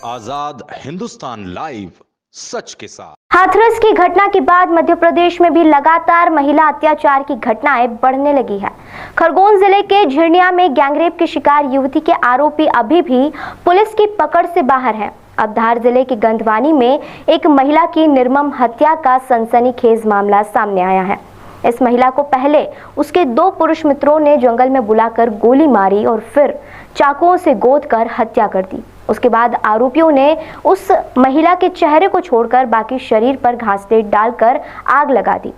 आजाद Hindustan live, सच के साथ। हाथरस की घटना के बाद मध्य प्रदेश में भी लगातार महिला अत्याचार की घटनाएं बढ़ने लगी है। खरगोन जिले के झिरनिया में गैंगरेप की शिकार युवती के आरोपी अभी भी पुलिस की पकड़ से बाहर हैं। अब धार जिले के गंधवानी में एक महिला की निर्मम हत्या का सनसनीखेज मामला सामने आया है। इस महिला को पहले उसके 2 पुरुष मित्रों ने जंगल में बुलाकर गोली मारी और फिर चाकुओं से गोदकर हत्या कर दी। उसके बाद आरोपियों ने उस महिला के चेहरे को छोड़कर बाकी शरीर पर घासलेट डालकर आग लगा दी।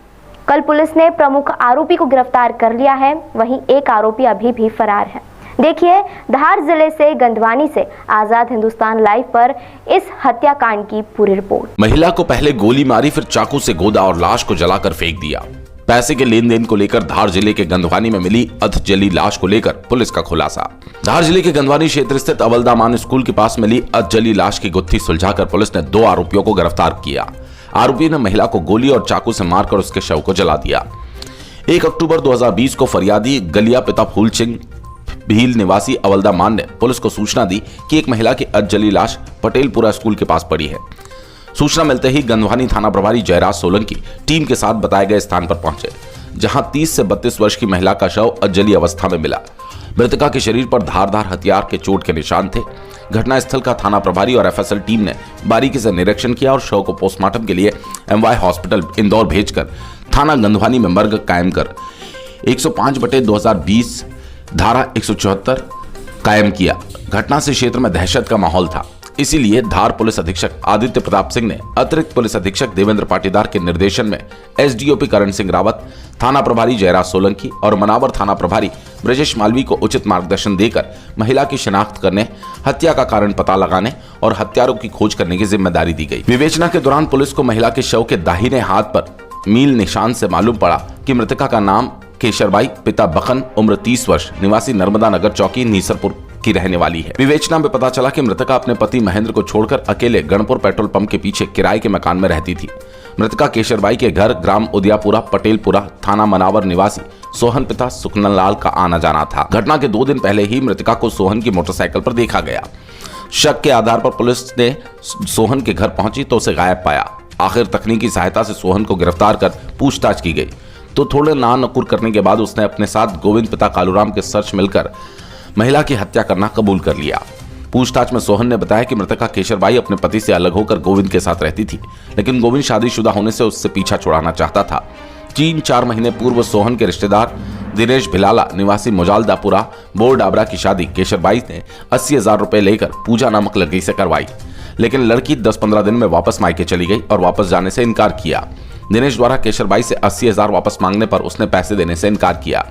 कल पुलिस ने प्रमुख आरोपी को गिरफ्तार कर लिया है, वहीं एक आरोपी अभी भी फरार है। देखिए धार जिले से गंधवानी से आजाद हिंदुस्तान लाइव पर इस हत्याकांड की पूरी रिपोर्ट। महिला को पहले गोली मारी, फिर चाकू से गोदा और लाश को जलाकर फेंक दिया। पैसे के लेन देन को लेकर धार जिले के गंधवानी में मिली अधजली लाश को लेकर पुलिस का खुलासा। धार जिले के गंधवानी क्षेत्र स्थित अवलदामान स्कूल के पास मिली अधजली लाश की गुत्थी सुलझाकर पुलिस ने 2 आरोपियों को गिरफ्तार किया। आरोपी ने महिला को गोली और चाकू से मारकर उसके शव को जला दिया। 1 अक्टूबर 2020 को फरियादी गलिया पिता फूल सिंह भील निवासी अवलदामान ने पुलिस को सूचना दी कि एक महिला की अधजली लाश पटेलपुरा स्कूल के पास पड़ी है। सूचना मिलते ही गंधवानी थाना प्रभारी जयराज सोलंकी टीम के साथ बताए गए स्थान पर पहुंचे, जहां 30 से 32 वर्ष की महिला का शव अधजली अवस्था में मिला। मृतका के शरीर पर धारदार हथियार के चोट के निशान थे। घटनास्थल का थाना प्रभारी और एफएसएल टीम ने बारीकी से निरीक्षण किया और शव को पोस्टमार्टम के लिए एमवाय हॉस्पिटल इंदौर भेजकर थाना गंधवानी में मर्ग कायम कर 105/2020 धारा 174 कायम किया। घटना से क्षेत्र में दहशत का माहौल था, इसीलिए धार पुलिस अधीक्षक आदित्य प्रताप सिंह ने अतिरिक्त पुलिस अधीक्षक देवेंद्र पाटीदार के निर्देशन में एसडीओपी करण सिंह रावत, थाना प्रभारी जयराज सोलंकी और मनावर थाना प्रभारी ब्रजेश मालवी को उचित मार्गदर्शन देकर महिला की शिनाख्त करने, हत्या का कारण पता लगाने और हत्यारों की खोज करने की जिम्मेदारी दी गई। विवेचना के दौरान पुलिस को महिला के शव के दाहिने हाथ पर मील निशान से मालूम पड़ा कि मृतका का नाम केशरबाई, पिता बखन, उम्र 30 वर्ष, निवासी नर्मदा नगर चौकी नीसरपुर की रहने वाली है। विवेचना में पता चला कि मृतका अपने पति महेंद्र को छोड़कर अकेले गणपुर पेट्रोल पंप के पीछे किराए के मकान में रहती थी। मृतका केशरबाई के घर ग्राम उदयापुरा पटेलपुरा थाना मनावर निवासी सोहन पिता सुखनलाल का आना जाना था। घटना के 2 दिन पहले ही मृतका को सोहन की मोटरसाइकिल पर देखा गया। शक के आधार पर पुलिस ने सोहन के घर पहुंची तो उसे गायब पाया। आखिर तकनीकी सहायता से सोहन को गिरफ्तार कर पूछताछ की गई तो थोड़े नानुकुर करने के बाद उसने अपने साथ गोविंद पिता कालूराम के सर्च मिलकर महिला की हत्या करना कबूल कर लिया। पूछताछ में सोहन ने बताया कि मृतका केशरबाई अपने पति से अलग होकर गोविंद के साथ रहती थी, लेकिन गोविंद शादीशुदा होने से उससे पीछा छुड़ाना चाहता था। 3-4 महीने पूर्व सोहन के रिश्तेदार दिनेश भिलाला निवासी मुजालदापुरा बोर डाबरा की शादी केशरबाई ने 80,000 रुपए लेकर पूजा नामक लड़की से करवाई, लेकिन लड़की 10-15 दिन में वापस मायके चली गई और वापस जाने से इनकार किया। दिनेश द्वारा केशरबाई से 80,000 वापस मांगने पर उसने पैसे देने से इनकार किया।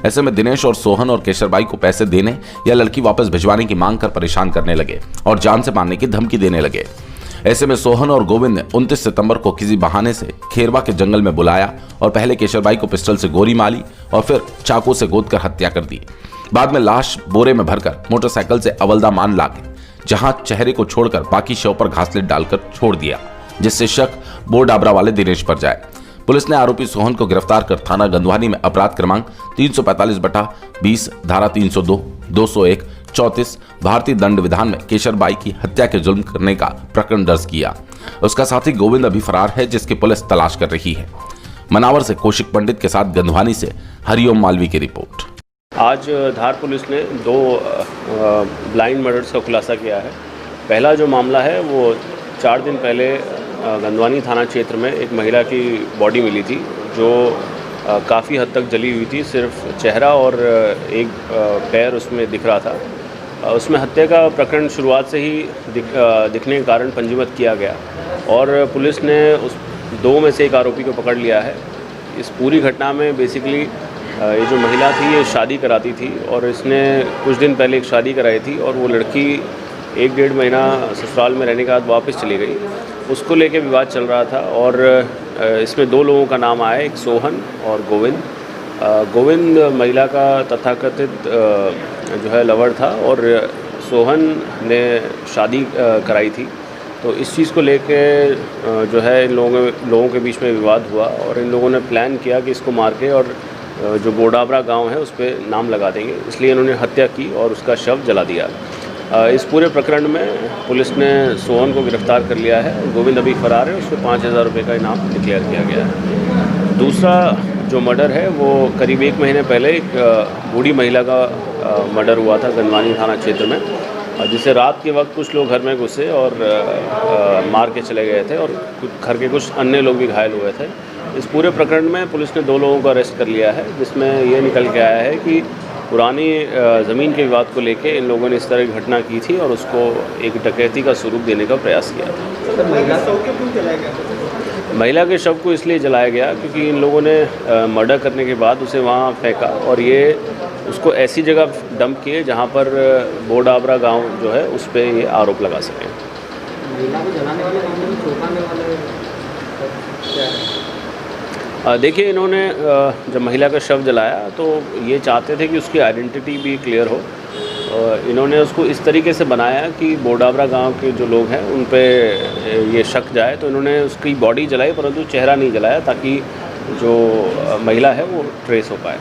ऐसे में दिनेश और सोहन और केशरबाई को पैसे देने या लड़की वापस भिजवाने की मांग कर परेशान करने लगे और जान से मारने की धमकी देने लगे। ऐसे में सोहन और गोविंद ने 29 सितंबर को किसी बहाने से खेरवा के जंगल में बुलाया और पहले केशरबाई को पिस्टल से गोली मारी और फिर चाकू से गोदकर हत्या कर दी। बाद में लाश बोरे में भरकर मोटरसाइकिल से अवलदामान ला गए, जहां चेहरे को छोड़कर बाकी शव पर घासलेट डालकर छोड़ दिया, जिससे शक बोर डाबरा वाले दिनेश पर जाए। पुलिस ने आरोपी सोहन को गिरफ्तार कर थाना गंधवानी में अपराध क्रमांक 345/20 धारा 302, 201, 34 भारतीय दंड विधान में केशरबाई की हत्या के जुल्म करने का प्रकरण दर्ज किया। उसका साथी गोविंद अभी फरार है, जिसकी पुलिस तलाश कर रही है। मनावर से कौशिक पंडित के साथ गंधवानी से हरिओम मालवी की रिपोर्ट। आज धार पुलिस ने 2 ब्लाइंड मर्डर्स का खुलासा किया है। पहला जो मामला है वो 4 दिन पहले गंधवानी थाना क्षेत्र में एक महिला की बॉडी मिली थी, जो काफ़ी हद तक जली हुई थी। सिर्फ चेहरा और एक पैर उसमें दिख रहा था। उसमें हत्या का प्रकरण शुरुआत से ही दिखने के कारण पंजीबद्ध किया गया और पुलिस ने उस 2 में से एक आरोपी को पकड़ लिया है। इस पूरी घटना में बेसिकली ये जो महिला थी ये शादी कराती थी और इसने कुछ दिन पहले एक शादी कराई थी और वो लड़की 1-1.5 महीना ससुराल में रहने के बाद वापस चली गई। उसको लेके विवाद चल रहा था और इसमें 2 लोगों का नाम आया, एक सोहन और गोविंद। गोविंद महिला का तथाकथित जो है लवर था और सोहन ने शादी कराई थी। तो इस चीज़ को लेके जो है इन लोगों के बीच में विवाद हुआ और इन लोगों ने प्लान किया कि इसको मार के और जो बोडाबरा गांव है उस पर नाम लगा देंगे, इसलिए इन्होंने हत्या की और उसका शव जला दिया। इस पूरे प्रकरण में पुलिस ने सोहन को गिरफ्तार कर लिया है। गोविंद अभी फरार है, उस पर 5,000 रुपये का इनाम डिक्लेयर किया गया है। दूसरा जो मर्डर है वो करीब 1 महीने पहले एक बूढ़ी महिला का मर्डर हुआ था गंदवानी थाना क्षेत्र में, जिसे रात के वक्त कुछ लोग घर में घुसे और मार के चले गए थे और घर के कुछ अन्य लोग भी घायल हुए थे। इस पूरे प्रकरण में पुलिस ने 2 लोगों को अरेस्ट कर लिया है, जिसमें ये निकल के आया है कि पुरानी ज़मीन के विवाद को लेके इन लोगों ने इस तरह की घटना की थी और उसको एक डकैती का स्वरूप देने का प्रयास किया था। महिला के शव को इसलिए जलाया गया क्योंकि इन लोगों ने मर्डर करने के बाद उसे वहाँ फेंका और ये उसको ऐसी जगह डंप किए जहाँ पर बोडाबरा गांव जो है उस पर ये आरोप लगा सकें। महिला को जलाने वाले मामले में चौंकाने वाले क्या है? देखिए, इन्होंने जब महिला का शव जलाया तो ये चाहते थे कि उसकी आइडेंटिटी भी क्लियर हो। इन्होंने उसको इस तरीके से बनाया कि बोडाबरा गांव के जो लोग हैं उन पे ये शक जाए, तो इन्होंने उसकी बॉडी जलाई परंतु चेहरा नहीं जलाया ताकि जो महिला है वो ट्रेस हो पाए।